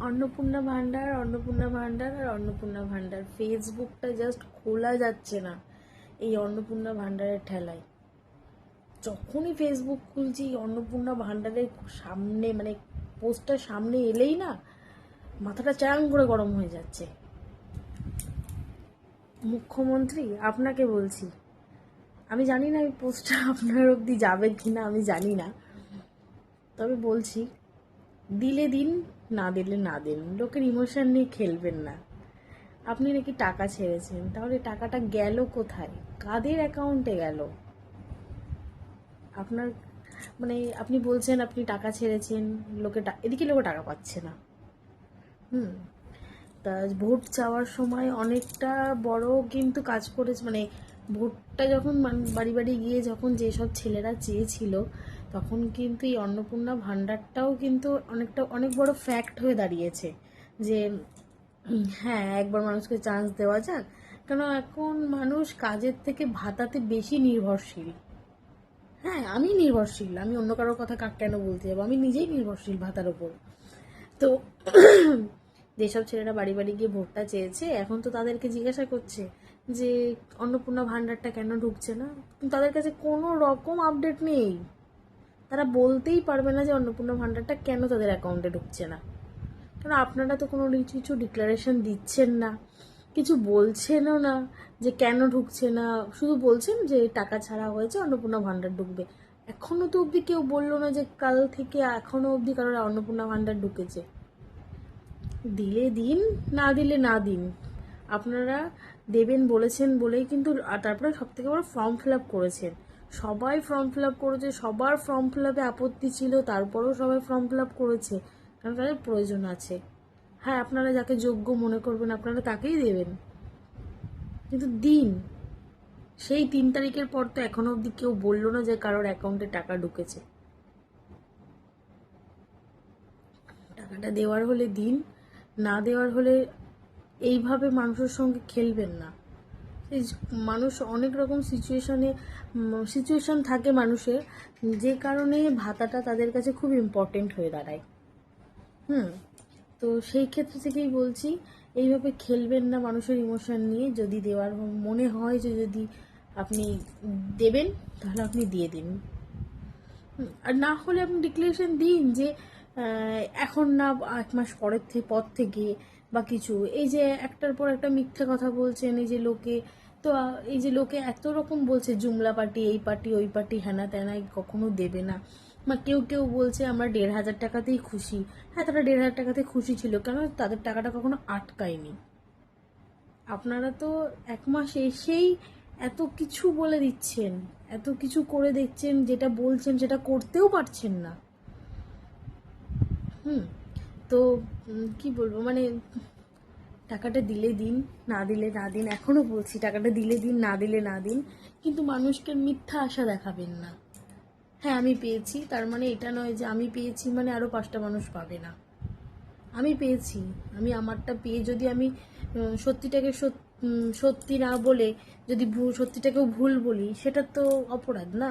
অন্নপূর্ণা ভান্ডার, অন্নপূর্ণা ভান্ডার আর অন্নপূর্ণা ভান্ডার। ফেসবুকটা জাস্ট খোলা যাচ্ছে না এই অন্নপূর্ণা ভান্ডারের ঠেলায়। যখনই ফেসবুক খুলছি অন্নপূর্ণা ভান্ডারের সামনে, মানে পোস্টটার সামনে এলেই না মাথাটা চ্যাং করে গরম হয়ে যাচ্ছে। মুখ্যমন্ত্রী, আপনাকে বলছি, আমি জানি না এই পোস্টটা আপনার অবধি যাবে কিনা, আমি জানি না, তবে বলছি, দিলে দিন, না দিলে না দিন, লোকের ইমোশন নিয়ে খেলবেন না। আপনি নাকি টাকা ছেড়েছেন, তাহলে টাকাটা গেল কোথায়, কাদের অ্যাকাউন্টে গেল? আপনার মানে আপনি বলছেন আপনি টাকা ছেড়েছেন, এদিকে লোকে টাকা পাচ্ছে না। হুম। তা ভোট চাওয়ার সময় অনেকটা বড় কিন্তু কাজ করেছে, মানে ভোটটা যখন বাড়ি বাড়ি গিয়ে যখন যেসব ছেলেরা চেয়েছিল, তখন কিন্তু এই অন্নপূর্ণা ভাণ্ডারটাও কিন্তু অনেক বড় ফ্যাক্ট হয়ে দাঁড়িয়েছে যে হ্যাঁ, একবার মানুষকে চান্স দেওয়া যাক। কেন এখন মানুষ কাজের থেকে ভাতাতে বেশি নির্ভরশীল। হ্যাঁ, আমি নির্ভরশীল, আমি অন্য কারোর কথা কেন বলতে যাবো, আমি নিজেই নির্ভরশীল ভাতার ওপর। তো যেসব ছেলেরা বাড়ি বাড়ি গিয়ে ভোটটা চেয়েছে, এখন তো তাদেরকে জিজ্ঞাসা করছে যে অন্নপূর্ণা ভাণ্ডারটা কেন ঢুকছে না, কিন্তু তাদের কাছে কোনো রকম আপডেট নেই। তারা বলতেই পারবে না যে অন্নপূর্ণা ভাণ্ডারটা কেন তাদের অ্যাকাউন্টে ঢুকছে না। কারণ আপনারা তো কোনো কিছু ডিক্লারেশন দিচ্ছেন না, কিছু বলছেনও না যে কেন ঢুকছে না, শুধু বলছেন যে টাকা ছাড়া হয়েছে, অন্নপূর্ণা ভাণ্ডার ঢুকবে। এখনও তো অবধি কেউ বললো না যে কাল থেকে এখনও অবধি কারোর অন্নপূর্ণা ভাণ্ডার ঢুকেছে। দিলে দিন, না দিলে না দিন। আপনারা দেবেন বলেছেন বলেই কিন্তু, আর তারপরে সবথেকে বড় ফর্ম ফিল আপ করেছেন। সবাই ফর্ম ফিল আপ করেছে, সবার ফর্ম ফিল আপে আপত্তি ছিল, তারপরেও সবাই ফর্ম ফিল আপ করেছে, কারণ তাদের প্রয়োজন আছে। হ্যাঁ, আপনারা যাকে যোগ্য মনে করবেন আপনারা তাকেই দেবেন, কিন্তু দিন। সেই 3 তারিখের পর তো এখনো অবধি কেউ বললো না যে কারোর অ্যাকাউন্টে টাকা ঢুকেছে। টাকাটা দেওয়ার হলে দিন, না দেওয়ার হলে এইভাবে মানুষের সঙ্গে খেলবেন না। মানুষ অনেক রকম সিচুয়েশন থাকে মানুষের, যে কারণে ভাতাটা তাদের কাছে খুব ইম্পর্টেন্ট হয়ে দাঁড়ায়। তো সেই ক্ষেত্রে থেকেই বলছি, এইভাবে খেলবেন না মানুষের ইমোশন নিয়ে। যদি দেওয়ার মনে হয় যে যদি আপনি দেবেন, তাহলে আপনি দিয়ে দিন। আর না হলে আপনি ডিক্লারেশন দিন যে এখন না, 1 মাস পর থেকে বা কিছু। এই যে একটার পর একটা মিথ্যে কথা বলছেন, এই যে লোকে, তো এই যে লোকে এত রকম বলছে, জুমলা পার্টি, এই পার্টি ওই পার্টি, হ্যানা ত্যানা, কখনো দেবে না। বা কেউ কেউ বলছে আমরা 1,500 টাকাতেই খুশি। হ্যাঁ, তারা 1,500 টাকাতে খুশি ছিল, কেন তাদের টাকাটা কখনো আটকায়নি। আপনারা তো 1 মাস এসেই এত কিছু বলে দিচ্ছেন, এত কিছু করে দিচ্ছেন, যেটা বলছেন সেটা করতেও পারছেন না। তো কি বলবো, মানে টাকাটা দিলে দিন, না দিলে না দিন। এখনও বলছি, টাকাটা দিলে দিন, না দিলে না দিন, কিন্তু মানুষকে মিথ্যা আশা দেখাবেন না। হ্যাঁ, আমি পেয়েছি, তার মানে এটা নয় যে আমি পেয়েছি মানে আরও 5টা মানুষ পাবে না। আমি পেয়েছি, আমি আমারটা পেয়ে যদি আমি সত্যিটাকে সত্যি না বলে যদি সত্যিটাকেও ভুল বলি, সেটা তো অপরাধ না।